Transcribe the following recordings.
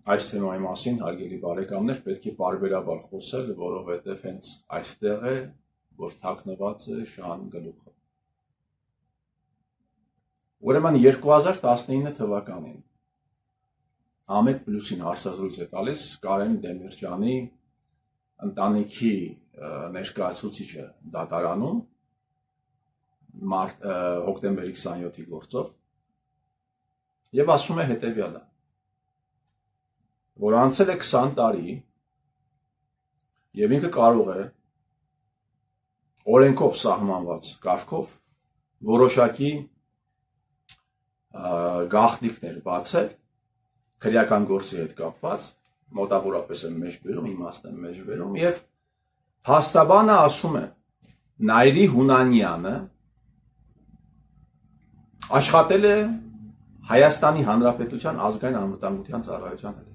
Այս թեմայի մասին հարգելի բարեկամներ պետք է բարբերաբար խոսել, որովհետև հենց այստեղ է, որ թաքնված է շան գլուխը։ Ուրեմն 2019 թվականին Ամեկ Պլյուսին հարցազրույց է տալիս Կարեն Դեմիրճյանի ընտանիքի ներկայացուցիչը դատարանում հոկտեմբերի 27-ի գործով եւ ասում է հետեւյալը, որ անցել է 20 տարի եւ ինքը կարող է օրենքով սահմանված կարգով որոշակի գաղտնիքներ բացել քրեական գործի հետ կապված, մոտավորապես եմ մեջ բերում, իմաստն եմ մեջ բերում եւ փաստաբանը ասում է Նայիրի Հունանյանը աշխատել է Հայաստանի Հանրապետության ազգային անվտանգության ծառայության հետ։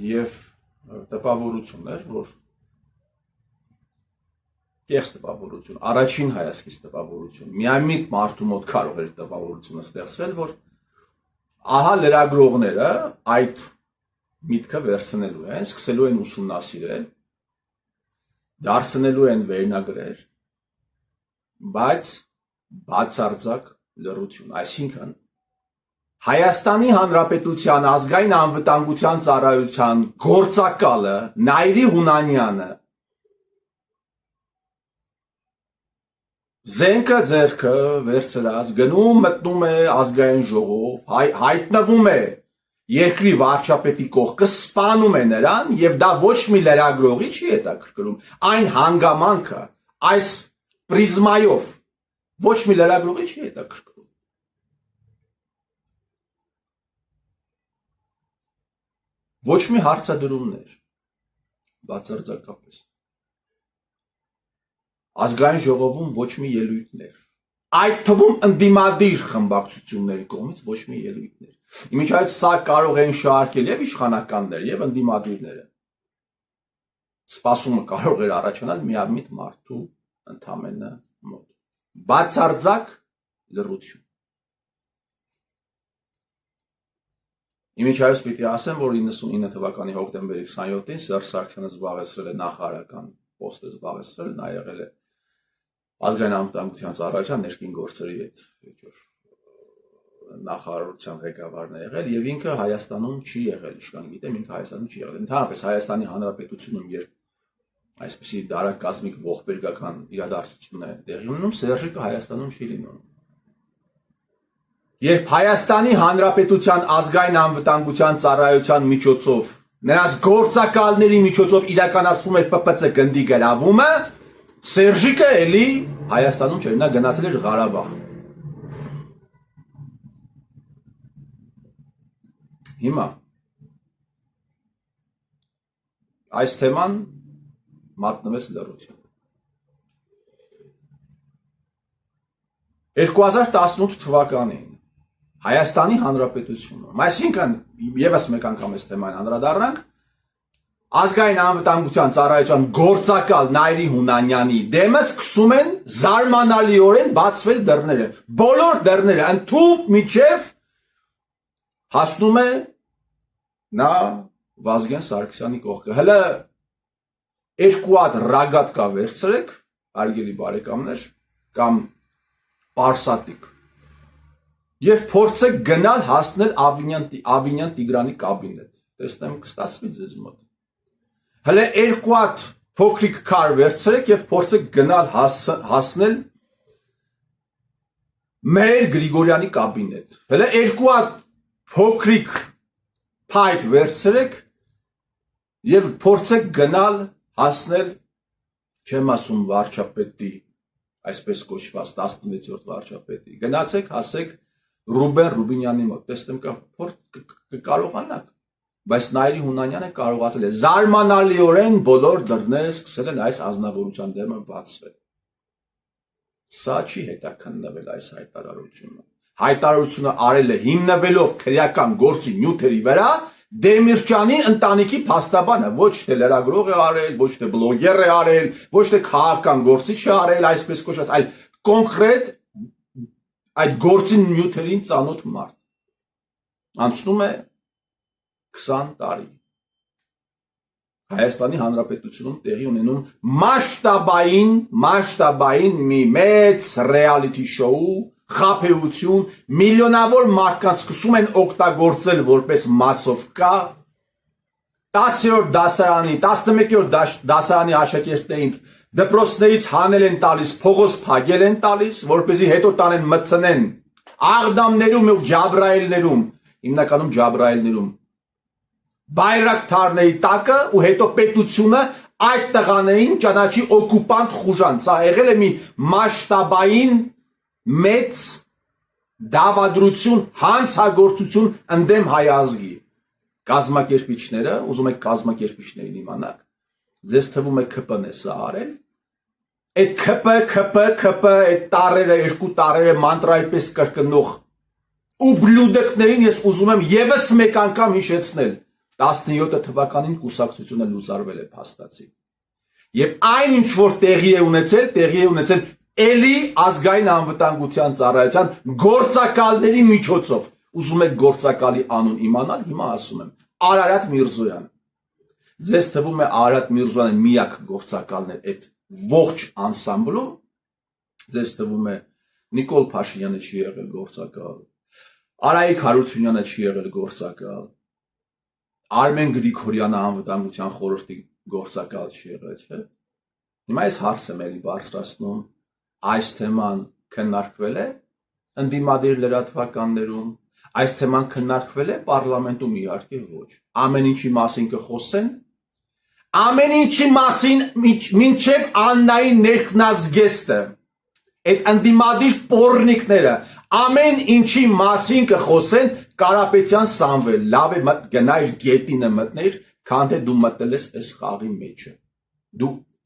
Եվ տպավորություն էր, որ կեղծ տպավորություն, առաջին հայացքից տպավորություն, միամիտ մարդու մոտ կարող էր տպավորությունը ստեղծվել, որ ահա լրագրողները այդ միտքը վերցնելու են, սկսելու են ուսումնասիրել, դարձնելու են վերնագրեր, բայց բացարձակ լռություն, այսինքն Հայաստանի Հանրապետության ազգային անվտանգության ծառայության գործակալը Նայիրի Հունանյանը զենքը ձեռքը վերցրած գնում մտնում է ազգային ժողով, հայտնվում է երկրի վարչապետի կողքը, սպանում է նրան եւ դա ոչ մի լրագրողի չի հետաքրքրում, այն հանգամանքը այս պրիզմայով ոչ մի լրագրողի չի հետաքրքրում։ Ոչ մի հարցադրումներ, բացարձակապես։ Ազգային ժողովում ոչ մի ելույթներ, այդ թվում ընդդիմադիր խմբակցությունների կողմից ոչ մի ելույթներ։ Իմիջիայլոց սա կարող են շարքել եւ իշխանականներ եւ ընդդիմադիրները։ Սպասումը կարող էր առաջանալ միամիտ մարդու ընդամենը մոտ։ Բացարձակ լռություն։ Իմիջիայլոց պիտի ասեմ, որ 99 թվականի հոկտեմբերի 27-ին Սերժ Սարգսյանը զբաղեցրել է նախարարական պոստը զբաղեցրել, նա եղել է ազգային անվտանգության ծառայության ներքին գործերի հետ նախարարության ղեկավարն է եղել եւ ինքը Հայաստանում չի եղել, իշքան գիտեմ, ինքը Հայաստանում չի եղել։ Ընդհանրապես Հայաստանի Հանրապետությունում երբ այսպիսի դարակազմիկ ողբերգական իրադարձություն է տեղի ունենում, Սերժիկը Հայաստանում չի լինում։ Երբ Հայաստանի Հանրապետության ազգային անվտանգության ծառայության միջոցով նրանց գործակալների միջոցով իրականացվում է ՊՊՑ գնդի գրավումը, Սերժիկը էլի Հայաստանում չէր, նա գնացել էր Ղարաբաղ։ Հիմա այս թեման մատնվեց լռություն։ 2018 թվականին Հայաստանի Հանրապետությունում, այսինքն եւս մեկ անգամ այս թեմային անդրադառնանք, ազգային անվտանգության ծառայության գործակալ Նայիրի Հունանյանի դեմը սկսում են զարմանալիորեն բացվել դռները, բոլոր դռները, ընդհուպ միջև հասնում է նա Վազգեն Սարգսյանի կողքը։ Հələ երկու հատ ռագատկա վերցրեք, հարգելի բարեկամներ, կամ պարսատիկ եւ փորձեք գնալ հասնել Ավինյան Տիգրանի կաբինետ։ Տեսնեմ կստացվի ձեզ մոտ։ Հələ երկու հատ փոքրիկ քար վերցրեք եւ փորձեք գնալ հասնել Մեհեր Գրիգորյանի կաբինետ։ Հələ երկու հատ փոքրիկ փայտ վերցրեք եւ փորձեք գնալ հասնել, չեմ ասում վարչապետի, այսպես կոչված 16-րդ վարչապետի։ Գնացեք, հասեք Ռուբեն Ռուբինյանի մոտ, տեսնեմ կարողանաք, բայց Նայիրի Հունանյանը կարողացել է զարմանալիորեն բոլոր դռները սկսել են այս ազնվորության դեմը բացվել։ Սա չի հետաքննվել այս հայտարարությունը։ Հայտարարությունը արել է հիմնվելով քրեական գործի նյութերի վրա Դեմիրճյանի ընտանիքի փաստաբանը, ոչ թե լրագրող է արել, ոչ թե բլոգեր է արել, ոչ թե քաղաքական գործիչ է արել, այսպես կոչված, այլ կոնկրետ այդ գործի նյութերին ծանոթ մարդ։ Անցնում է 20 տարի։ Հայաստանի Հանրապետությունում տեղի ունենում մասշտաբային մի մեծ ռեալիթի շոու, խաբեություն, միլիոնավոր մարդկանց սկսում են օգտագործել որպես մասովկա, 10-րդ դասարանի, 11-րդ դասարանի աշակերտներին դպրոցներից հանել են տալիս, փողոց փագել են տալիս, որպեսզի հետո տանեն մտցնեն Աղդամներում եւ Ջաբրայելներում, հիմնականում Ջաբրայելներում բայրակթարների տակը ու հետո պետությունը այդ տղաներին ճանաչի օկուպանտ խուժան։ Սա եղել է մի մասշտաբային մեծ դավադրություն, հանցագործություն ընդդեմ հայ ազգի։ Կազմակերպիչները, ուզում եք կազմակերպիչներին իմանաք, ձեզ թվում է ԿՊ-ն է սա արել։ Այդ ԿՊ, այդ տարերը, երկու տարերը մանտրայի պես կրկնող ուբլյուդեկներին ես ուզում եմ եւս մեկ անգամ հիշեցնել 17 թվականին կուսակցությունը լուծարվել է փաստացի։ Եվ այն ինչ որ տեղի է ունեցել էլի ազգային անվտանգության ծառայության գործակալների միջոցով։ Ուզում եք գործակալի անուն իմանալ, հիմա ասում եմ Արարատ Միրզոյան։ Ձեզ թվում է Արարատ Միրզոյանը միակ գործակալն է այդ ողջ անսամբլում, ձեզ թվում է Նիկոլ Փաշինյանը չի եղել գործակալ, Արայիկ Հարությունյանը չի եղել գործակալ, Արմեն Գրիգորյանը անվտանգության խորհրդի գործակալ չի եղել, չէ՞։ Հիմա այս հարցը մերի բարձրացնում, այս թեման քննարկվել է ընդդիմադիր լրատվականներում, այս թեման քննարկվել է պարլամենտում, իհարկե ոչ։ Ամեն ինչի մասին կխոսեն, ամեն ինչի մասին մինչև Աննայի ներքնազգեստը, այդ ընդդիմադիր պոռնիկները, ամեն ինչի մասին կխոսեն Կարապետյան Սամվել, լավ է գնայր գետինը մտներ, քան թե դու մտել ես այս խաղի մեջը։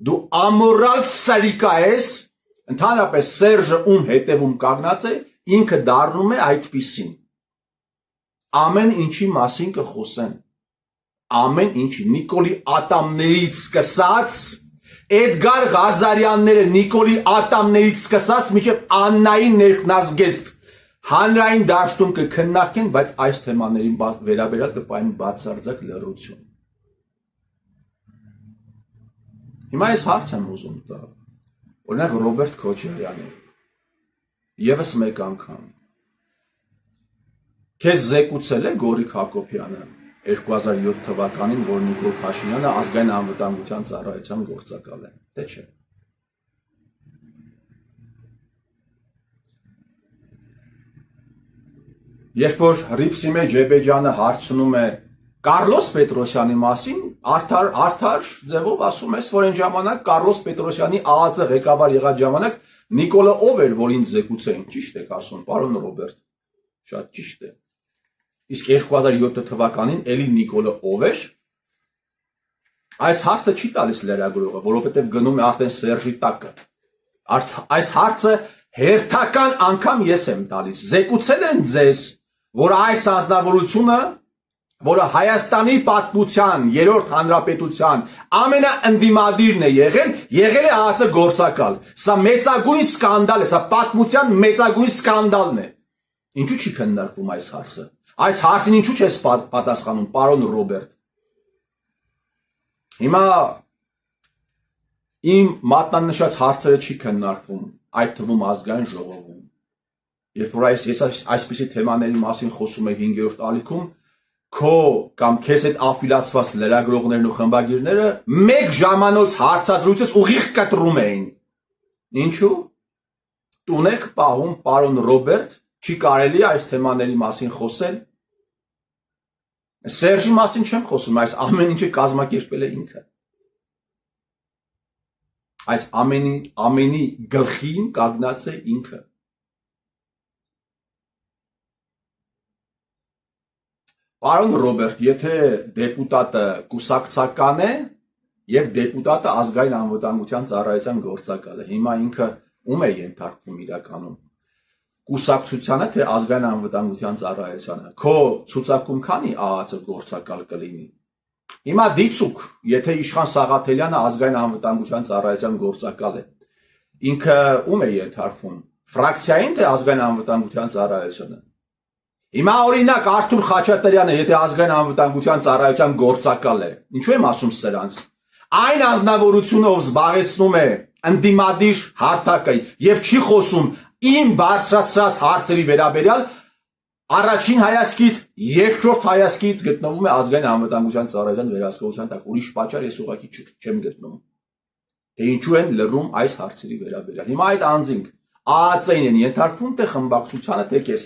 Դու ամորալ սարիկա ես, ընդհանրապես Սերժը ում հետևում կանգնած է, ինքը դառնում է այդպիսին։ Ամեն ինչի մասին կխոսեն, ամեն ինչի, Նիկոլի Ատամներից սկսած, Էդգար Ղազարյանները Նիկոլի Ատամներից սկսած, մինչև Աննայի ներքնազգեստ, հանրային դաշտում կքննարկեն, բայց այս թեմաներին վերաբերյալ կպահեն բացարձակ լռություն։ Հիմա այս հարց եմ ուզում տալ, օրինակ Ռոբերտ Քոչարյանի, եւս մեկ անգամ, քեզ զեկուցել է Գորիկ Հակոբյանը 2007 թվականին, որ Նիկոլ Փաշինյանը ազգային անվտանգության ծառայության գործակալ է, թե չէ։ Երբ որ Ռիփսիմե Ջեբեջյանը հարցնում է Կարլոս Պետրոսյանի մասին, արդար ձևով ասում ես, որ այն ժամանակ Կարլոս Պետրոսյանի ԱԱԾ ղեկավար եղած ժամանակ Նիկոլը ով էր, որ ինձ զեկուցեին, ճիշտ եք ասում, պարոն Ռոբերտ, շատ ճիշտ է։ Իսկ 2007 թվականին էլի Նիկոլը ով էր։ Այս հարցը չի տալիս լրագրողը, որովհետև գնում է արդեն Սերժի տակը։ Այս հարցը հերթական անգամ ես եմ տալիս։ Զեկուցել են ձեզ, որ այս անձնավորությունը, որը Հայաստանի պատմության, երրորդ հանրապետության ամենաընդդիմադիրն է եղել է ԱԱԾ գործակալ։ Սա մեծագույն սկանդալ է, սա պատմության մեծագույն սկանդալն է։ Ինչու չի քննարկվում այս հարցը։ Այս հարցին ինչու չես պատասխանում, պարոն Ռոբերտ։ Հիմա իմ մատնանշած հարցերը չի քննարկվում, այդ թվում ազգային ժողովում։ Երբ որ ես այսպիսի թեմաների մասին խոսում եմ 5-րդ ալիքում, քո կամ քեզ հետ աֆիլացված լրագրողներն ու խմբագիրները մեկ ժամանոց հարցազրույցից ուղիղ կտրում էին։ Ինչու՞։ Տուն եք պահում, պարոն Ռոբերտ, չի կարելի այս թեմաների մասին խոսել։ Սերժի մասին չեմ խոսում, այս ամեն ինչը կազմակերպել է ինքը։ Այս ամենի գլխին կանգնած է ինքը։ Պարոն Ռոբերտ, եթե դեպուտատը կուսակցական է եւ դեպուտատը ազգային անվտանգության ծառայության գործակալ է, հիմա ինքը ում է ենթարկվում իրականում։ Կուսակցությանը թե ազգային անվտանգության ծառայությանը։ Քո ցուցակում քանի ԱԱԾ գործակալ կլինի։ Հիմա դիցուկ, եթե Իշխան Սաղաթելյանը ազգային անվտանգության ծառայության գործակալ է, ինքը ում է ենթարկվում։ Ֆրակցիային թե ազգային անվտանգության ծառայությանը։ Հիմա օրինակ Արթուր Խաչատրյանը, եթե ազգային անվտանգության ծառայության գործակալ է, ինչու եմ ասում սրանց, այն անձնավորությունը, ով զբաղեցնում է ընդդիմադիր հարթակը եւ չի խոսում իմ բարձրացած հարցերի վերաբերյալ, առաջին հայացքից, երկրորդ հայացքից գտնվում է ազգային անվտանգության ծառայության վերահսկողության տակ, ուրիշ պատճառ ես ուղղակի չեմ գտնում։ Թե ինչու են լռում այս հարցերի վերաբերյալ։ Հիմա այդ անձինք ԱԱԾ-ին են ենթարկվում, թե խմբակցությանը, թե քեզ։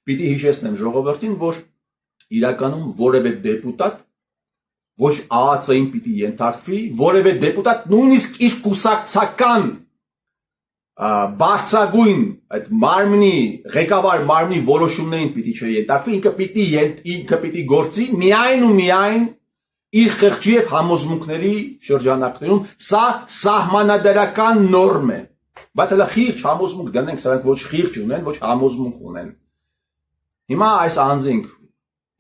Պիտի հիշեցնեմ ժողովրդին, որ իրականում որևէ դեպուտատ ոչ ԱԱԾ-ին պիտի ենթարկվի, որևէ դեպուտատ նույնիսկ իր կուսակցական բարձրագույն այդ մարմնի ղեկավար մարմնի որոշումներին պիտի չենթարկվի, ինքը պիտի գործի միայն ու միայն իր խղճի եւ համոզմունքների շրջանակներում, սա սահմանադրական նորմ է, բայց հələ խիղճ համոզմունք դնենք, սրանք ոչ խիղճ ունեն, ոչ համոզմունք ունեն։ Հիմա այս անձինք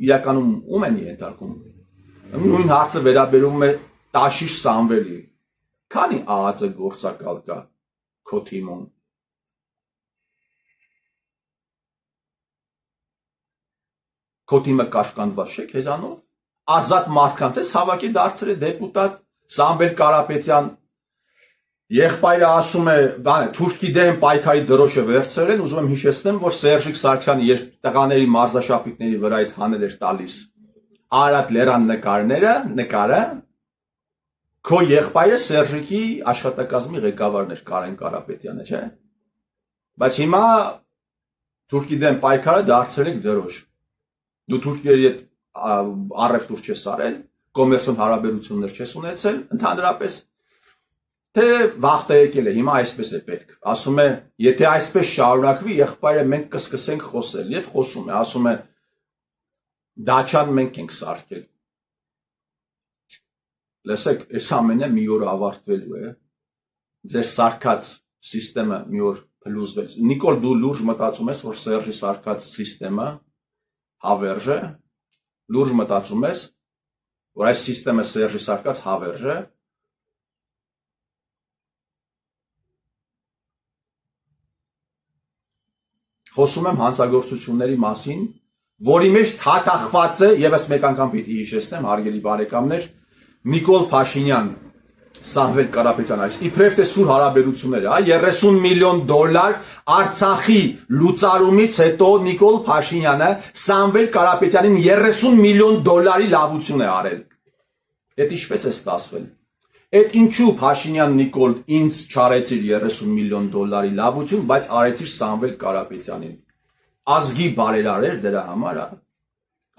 իրականում ում են ենթարկում։ Նույն հարցը վերաբերում է Տաշիշ Սամվելի։ Քանի ԱԱԾ գործակալ կա քո թիմում։ Քո թիմը կաշկանդված չէ քեզանով։ Ազատ մարդկանց ես հավաքի դարձրել դեպուտատ Սամվել Կարապետյան եղբայրը ասում է, բանը թուրքի դեմ պայքարի դրոշը վերցրել են, ուզում եմ հիշեցնեմ, որ Սերժիկ Սարգսյանը երբ տղաների մարզաշապիկների վրայից հանել էր տալիս Արադ Լերան նկարը, քո եղբայրը Սերժիկի աշխատակազմի ղեկավարն էր Կարեն Կարապետյանը, չէ՞։ Բայց հիմա թուրքի դեմ պայքարը դարձրել եք դրոշ։ Դու թուրքերի հետ առևտուր չես արել, կոմերցիոն հարաբերություններ չես ունեցել, ընդհանրապես թե վաղ եկել է, հիմա այսպես է պետք։ Ասում է, եթե այսպես շարունակվի, եղբայրը մենք կսկսենք խոսել եւ խոսում է, ասում է դաչան մենք ենք սարքել։ Լսեք, այս ամենը մի օր ավարտվելու է։ Ձեր սարքած համակարգը մի օր փլուզվեց։ Նիկոլ, դու լուրջ մտածում ես, որ Սերժի սարքած համակարգը հավերժ է։ Լուրջ մտածում ես, որ այս համակարգը Սերժի սարքած հավերժ է։ Խոսում եմ հանցագործությունների մասին, որի մեջ թաթախված է, եւս մեկ անգամ պիտի հիշեցնեմ, հարգելի բարեկամներ, Նիկոլ Փաշինյան, Սամվել Կարապետյան, այս իբրև թե սուր հարաբերությունները, 30 միլիոն դոլար Արցախի լուծարումից հետո Նիկոլ Փաշինյանը Սամվել Կարապետյանին 30 միլիոն դոլարի լավություն է արել։ Այդ ինչպես է ստացվել։ Այդ ինչու Փաշինյան Նիկոլ ինձ չարեցիր 30 միլիոն դոլարի լավություն, բայց արեցիր Սամվել Կարապետյանին։ Ազգի բարերար դրա համար,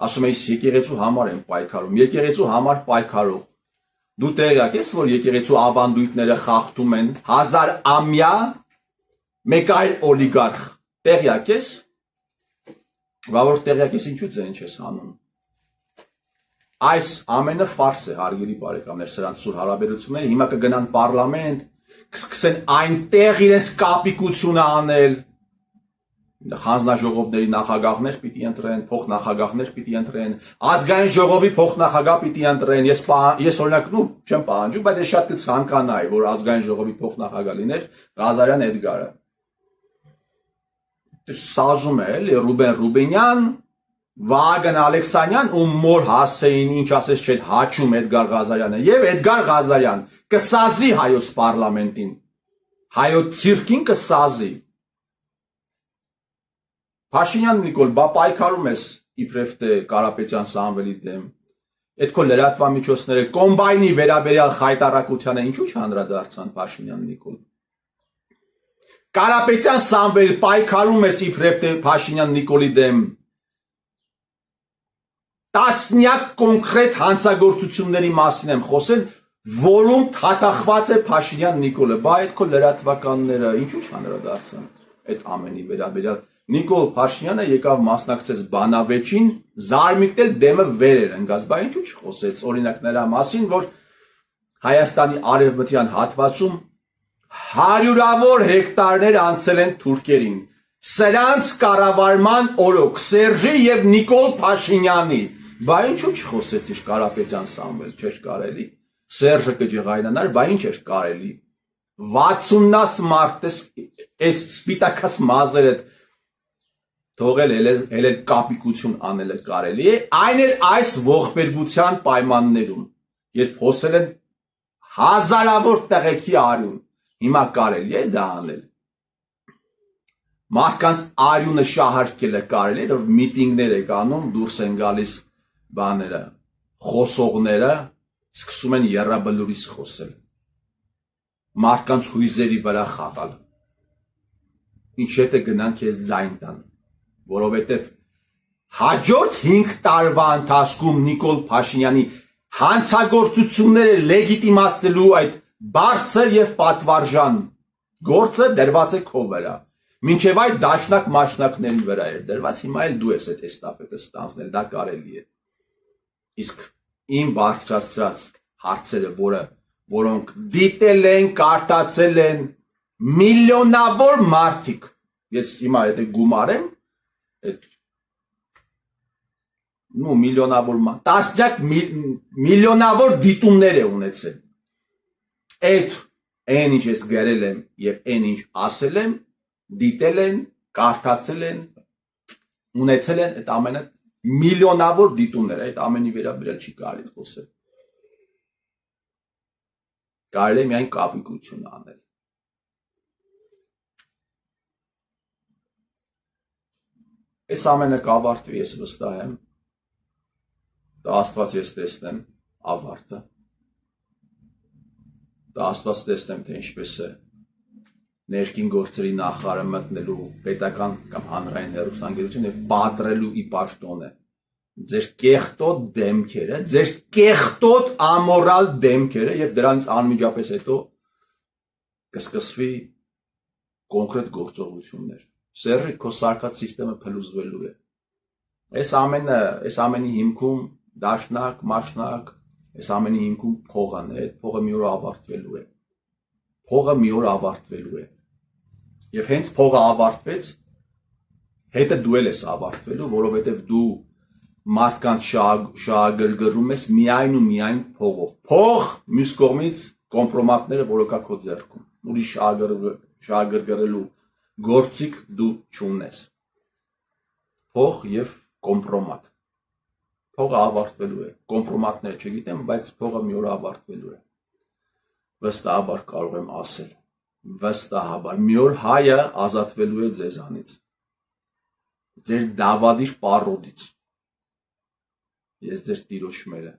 ասում ես եկեղեցու համար եմ պայքարում, եկեղեցու համար պայքարող։ Դու տեղյակ ես, որ եկեղեցու ավանդույթները խախտում են 1000 ամյա մեկ այլ օլիգարխ։ Տեղյակ ես։ Որ տեղյակ ես, ինչու ձեն չես անում։ Այս ամենը ֆարս է, հարգելի բարեկամներ, սրանց սուր հարաբերությունները, հիմա կգնան պարլամենտ, կսկսեն այնտեղ իրենց կապիկությունը անել, հանձնաժողովների նախագահներ պիտի ընտրեն, փոխնախագահներ պիտի ընտրեն, ազգային ժողովի փոխնախագահ պիտի ընտրեն, ես օրինակ չեմ պահանջում, բայց ես շատ կցանկանայի, որ ազգային ժողովի փոխնախագահ լիներ Ղազարյան Էդգարը։ Սազում է, էլի Ռուբեն Ռուբենյան, Վագն Ալեքսանյան ու մոր հասեին, ինչ ասես չէ, հաչում Էդգար Ղազարյանը, եւ Էդգար Ղազարյան կսազի հայոց պարլամենտին, հայոց ցիրկին կսազի։ Փաշինյան Նիկոլ, բա պայքարում ես իբրև թե Կարապետյան Սամվելի դեմ, այդ քո լրատվամիջոցները կոմբայնի վերաբերյալ խայտարակությանը ինչու չանդրադարձան Փաշինյան Նիկոլ։ Կարապետյան Սամվել պայքարում ես իբրև թե Փաշինյան Նիկոլի դեմ, տասնյակ կոնկրետ հանցագործությունների մասին եմ խոսել, որում թաթախված է Փաշինյան Նիկոլը, բա այդ քո լրատվականները ինչու չանդրադարձան այդ ամենի վերաբերյալ։ Նիկոլ Փաշինյանը եկավ մասնակցեց բանավեճին, զարմիկն էլ դեմը վեր էր ընկած, բա ինչու չխոսեց օրինակ նրա մասին, որ Հայաստանի արևմտյան հատվածում հարյուրավոր հեկտարներ անցել են թուրքերին։ Սրանց կառավարման օրոք Սերժի եւ Նիկոլ Փաշինյանի, բա ինչու չխոսեցիր Կարապետյան Սամվել, չէր կարելի։ Սերժը կջղայնանար, բա ինչ էր կարելի։ 60-ս մարդես այս սպիտակած մազերը թողել էլ կապիկություն անելը կարելի է, այն էլ այս ողբերգության պայմաններում, երբ հոսել են հազարավոր տեղեքի արյուն, հիմա կարելի է դա անել։ Մարդկանց արյունը շահարկելը կարելի է, որ միտինգներ եք անում, դուրս են գալիս բաները, խոսողները, սկսում են եռաբլուրից խոսել, մարդկանց հույզերի վրա խաղալ, ինչ հետ է գնան քեզ ձայն տան, որովհետև հաջորդ 5 տարվա ընթացքում Նիկոլ Փաշինյանի հանցագործությունները լեգիտիմացնելու այդ բարձր եւ պատվարժան գործը դրված է քո վրա, մինչև այդ դաշնակ մաշնակների վրա էր դրված, հիմա էլ դու ես այդ էստաֆետը ստանձնել, դա կարելի է։ Իսկ իմ բարձրացրած հարցերը, որոնք դիտել են, կարդացել են միլիոնավոր մարդիկ, ես հիմա եթե գումարեմ, այդ տասնյակ միլիոնավոր դիտումներ է ունեցել։ Այդ այն ինչ ես գրել եմ եւ այն ինչ ասել եմ, դիտել են, կարդացել են, ունեցել են այդ ամենը միլիոնավոր դիտումներ, այդ ամենի վերաբերյալ չի կարելի խոսել։ Կարելի է միայն կապիկություն անել։ Այս ամենը կավարտվի, ես վստահ եմ։ Դա Աստված ես տեսնեմ ավարտը։ Դա Աստված տեսնեմ, թե ինչպես է ներքին գործերի նախարարը մտնելու պետական կամ հանրային հեռուստաընկերություն եւ պատրելու ի պաշտոն է ձեր կեղտոտ դեմքերը, ձեր կեղտոտ ամորալ դեմքերը եւ դրանից անմիջապես հետո կսկսվի կոնկրետ գործողություններ։ Սերժի, քո սարկած համակարգը փլուզվելու է։ Այս ամենի հիմքում դաշնակ, մաշնակ, այս ամենի հիմքում փողն է, այդ փողը մի օր ավարտվելու է։ Փողը մի օր ավարտվելու է։ Եվ հենց փողը ավարտվեց, հետը դու ես ավարտվելու, որովհետև դու մարդկանց շահագրգռում ես միայն ու միայն փողով։ Փող մյուս կողմից կոմպրոմատները, որը կա քո ձեռքում։ Ուրիշ շահագրգռելու գործիք դու չունես։ Փող եւ կոմպրոմատ։ Փողը ավարտվելու է, կոմպրոմատները չգիտեմ, բայց փողը մի օր ավարտվելու է։ Վստահաբար կարող եմ ասել, վստահաբար, մի օր հայը ազատվելու է ձեզանից, ձեր դավադիր պառոդից, ես ձեր տիրոջ մերը